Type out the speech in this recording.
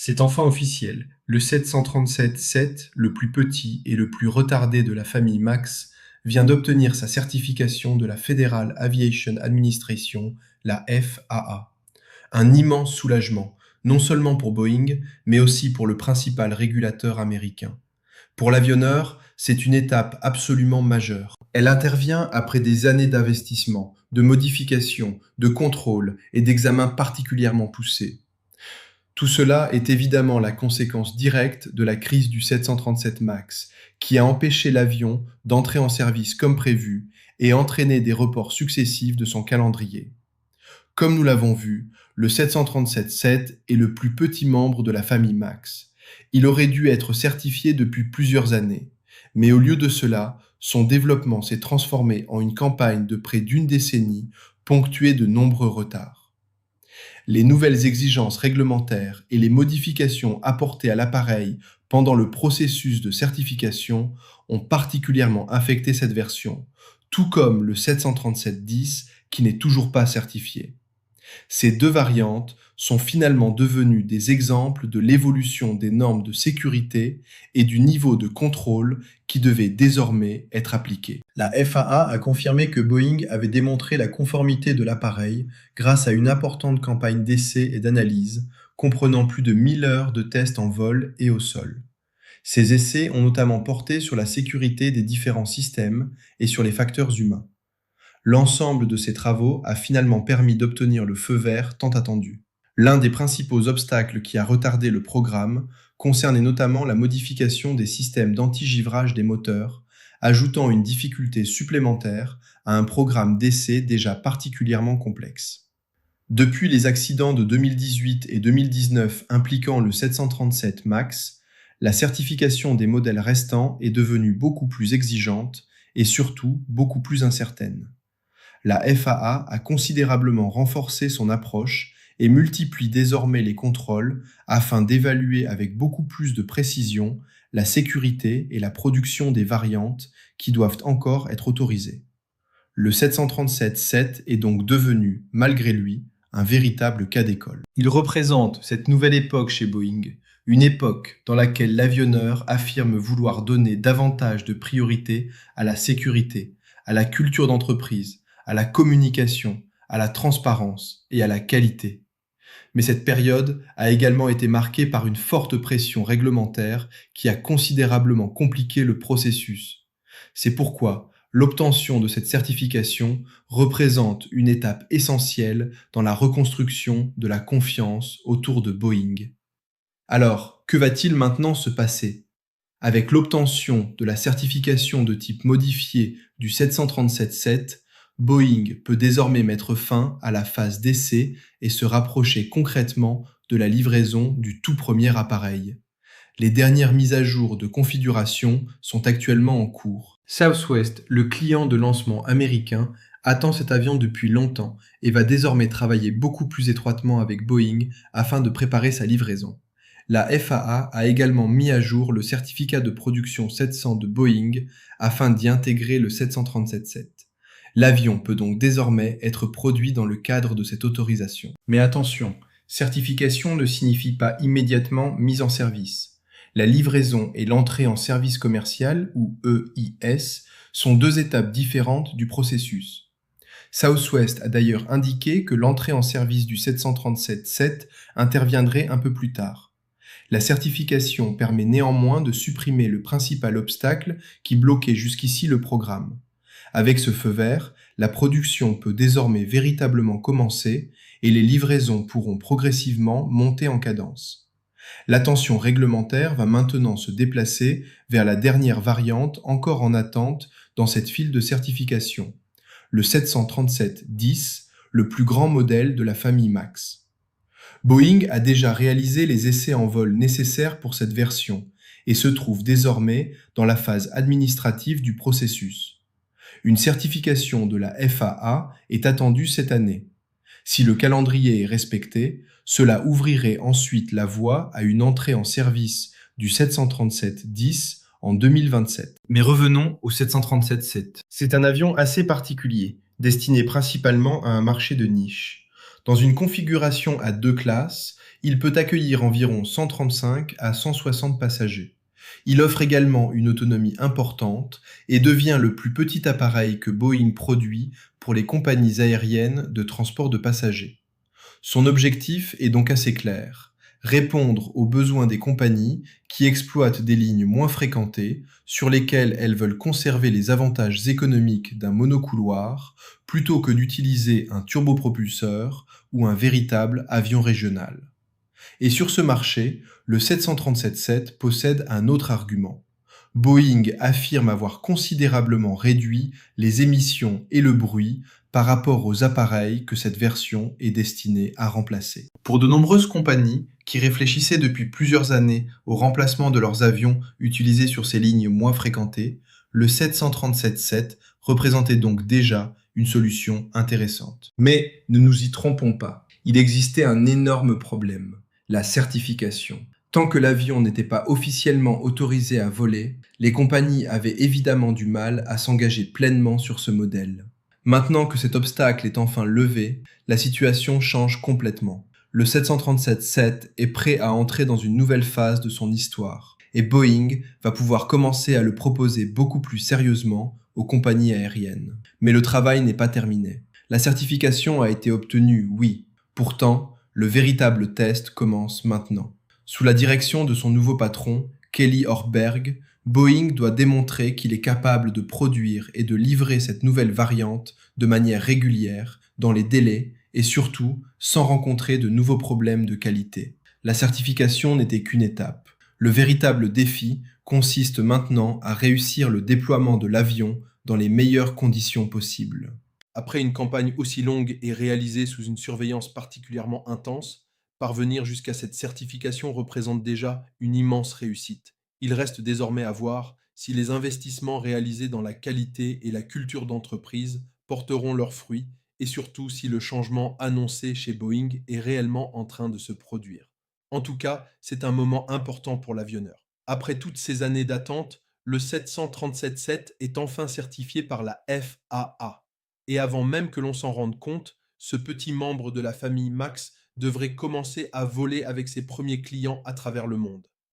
C'est enfin officiel, le 737-7, le plus petit et le plus retardé de la famille MAX, vient d'obtenir sa certification de la Federal Aviation Administration, la FAA. Un immense soulagement, non seulement pour Boeing, mais aussi pour le principal régulateur américain. Pour l'avionneur, c'est une étape absolument majeure. Elle intervient après des années d'investissement, de modifications, de contrôles et d'examens particulièrement poussés. Tout cela est évidemment la conséquence directe de la crise du 737 MAX, qui a empêché l'avion d'entrer en service comme prévu et entraîné des reports successifs de son calendrier. Comme nous l'avons vu, le 737-7 est le plus petit membre de la famille MAX. Il aurait dû être certifié depuis plusieurs années, mais au lieu de cela, son développement s'est transformé en une campagne de près d'une décennie, ponctuée de nombreux retards. Les nouvelles exigences réglementaires et les modifications apportées à l'appareil pendant le processus de certification ont particulièrement affecté cette version, tout comme le 737-10 qui n'est toujours pas certifié. Ces deux variantes sont finalement devenues des exemples de l'évolution des normes de sécurité et du niveau de contrôle qui devaient désormais être appliqués. La FAA a confirmé que Boeing avait démontré la conformité de l'appareil grâce à une importante campagne d'essais et d'analyse, comprenant plus de 1000 heures de tests en vol et au sol. Ces essais ont notamment porté sur la sécurité des différents systèmes et sur les facteurs humains. L'ensemble de ces travaux a finalement permis d'obtenir le feu vert tant attendu. L'un des principaux obstacles qui a retardé le programme concernait notamment la modification des systèmes d'anti-givrage des moteurs, ajoutant une difficulté supplémentaire à un programme d'essai déjà particulièrement complexe. Depuis les accidents de 2018 et 2019 impliquant le 737 MAX, la certification des modèles restants est devenue beaucoup plus exigeante et surtout beaucoup plus incertaine. La FAA a considérablement renforcé son approche et multiplie désormais les contrôles afin d'évaluer avec beaucoup plus de précision la sécurité et la production des variantes qui doivent encore être autorisées. Le 737-7 est donc devenu, malgré lui, un véritable cas d'école. Il représente cette nouvelle époque chez Boeing, une époque dans laquelle l'avionneur affirme vouloir donner davantage de priorité à la sécurité, à la culture d'entreprise, à la communication, à la transparence et à la qualité. Mais cette période a également été marquée par une forte pression réglementaire qui a considérablement compliqué le processus. C'est pourquoi l'obtention de cette certification représente une étape essentielle dans la reconstruction de la confiance autour de Boeing. Alors, que va-t-il maintenant se passer ? Avec l'obtention de la certification de type modifié du 737-7, Boeing peut désormais mettre fin à la phase d'essai et se rapprocher concrètement de la livraison du tout premier appareil. Les dernières mises à jour de configuration sont actuellement en cours. Southwest, le client de lancement américain, attend cet avion depuis longtemps et va désormais travailler beaucoup plus étroitement avec Boeing afin de préparer sa livraison. La FAA a également mis à jour le certificat de production 700 de Boeing afin d'y intégrer le 737-7. L'avion peut donc désormais être produit dans le cadre de cette autorisation. Mais attention, certification ne signifie pas immédiatement mise en service. La livraison et l'entrée en service commercial, ou EIS, sont deux étapes différentes du processus. Southwest a d'ailleurs indiqué que l'entrée en service du 737-7 interviendrait un peu plus tard. La certification permet néanmoins de supprimer le principal obstacle qui bloquait jusqu'ici le programme. Avec ce feu vert, la production peut désormais véritablement commencer et les livraisons pourront progressivement monter en cadence. L'attention réglementaire va maintenant se déplacer vers la dernière variante encore en attente dans cette file de certification, le 737-10, le plus grand modèle de la famille MAX. Boeing a déjà réalisé les essais en vol nécessaires pour cette version et se trouve désormais dans la phase administrative du processus. Une certification de la FAA est attendue cette année. Si le calendrier est respecté, cela ouvrirait ensuite la voie à une entrée en service du 737-10 en 2027. Mais revenons au 737-7. C'est un avion assez particulier, destiné principalement à un marché de niche. Dans une configuration à deux classes, Il peut accueillir environ 135 à 160 passagers. Il offre également une autonomie importante et devient le plus petit appareil que Boeing produit pour les compagnies aériennes de transport de passagers. Son objectif est donc assez clair: répondre aux besoins des compagnies qui exploitent des lignes moins fréquentées, sur lesquelles elles veulent conserver les avantages économiques d'un monocouloir, plutôt que d'utiliser un turbopropulseur ou un véritable avion régional. Et sur ce marché, le 737-7 possède un autre argument. Boeing affirme avoir considérablement réduit les émissions et le bruit par rapport aux appareils que cette version est destinée à remplacer. Pour de nombreuses compagnies qui réfléchissaient depuis plusieurs années au remplacement de leurs avions utilisés sur ces lignes moins fréquentées, le 737-7 représentait donc déjà une solution intéressante. Mais ne nous y trompons pas, il existait un énorme problème: la certification. Tant que l'avion n'était pas officiellement autorisé à voler, les compagnies avaient évidemment du mal à s'engager pleinement sur ce modèle. Maintenant que cet obstacle est enfin levé, la situation change complètement. Le 737-7 est prêt à entrer dans une nouvelle phase de son histoire, et Boeing va pouvoir commencer à le proposer beaucoup plus sérieusement aux compagnies aériennes. Mais le travail n'est pas terminé. La certification a été obtenue, oui. Pourtant, le véritable test commence maintenant. Sous la direction de son nouveau patron, Kelly Ortberg, Boeing doit démontrer qu'il est capable de produire et de livrer cette nouvelle variante de manière régulière, dans les délais et surtout sans rencontrer de nouveaux problèmes de qualité. La certification n'était qu'une étape. Le véritable défi consiste maintenant à réussir le déploiement de l'avion dans les meilleures conditions possibles. Après une campagne aussi longue et réalisée sous une surveillance particulièrement intense, parvenir jusqu'à cette certification représente déjà une immense réussite. Il reste désormais à voir si les investissements réalisés dans la qualité et la culture d'entreprise porteront leurs fruits et surtout si le changement annoncé chez Boeing est réellement en train de se produire. En tout cas, c'est un moment important pour l'avionneur. Après toutes ces années d'attente, le 737-7 est enfin certifié par la FAA. Et avant même que l'on s'en rende compte, ce petit membre de la famille Max devrait commencer à voler avec ses premiers clients à travers le monde.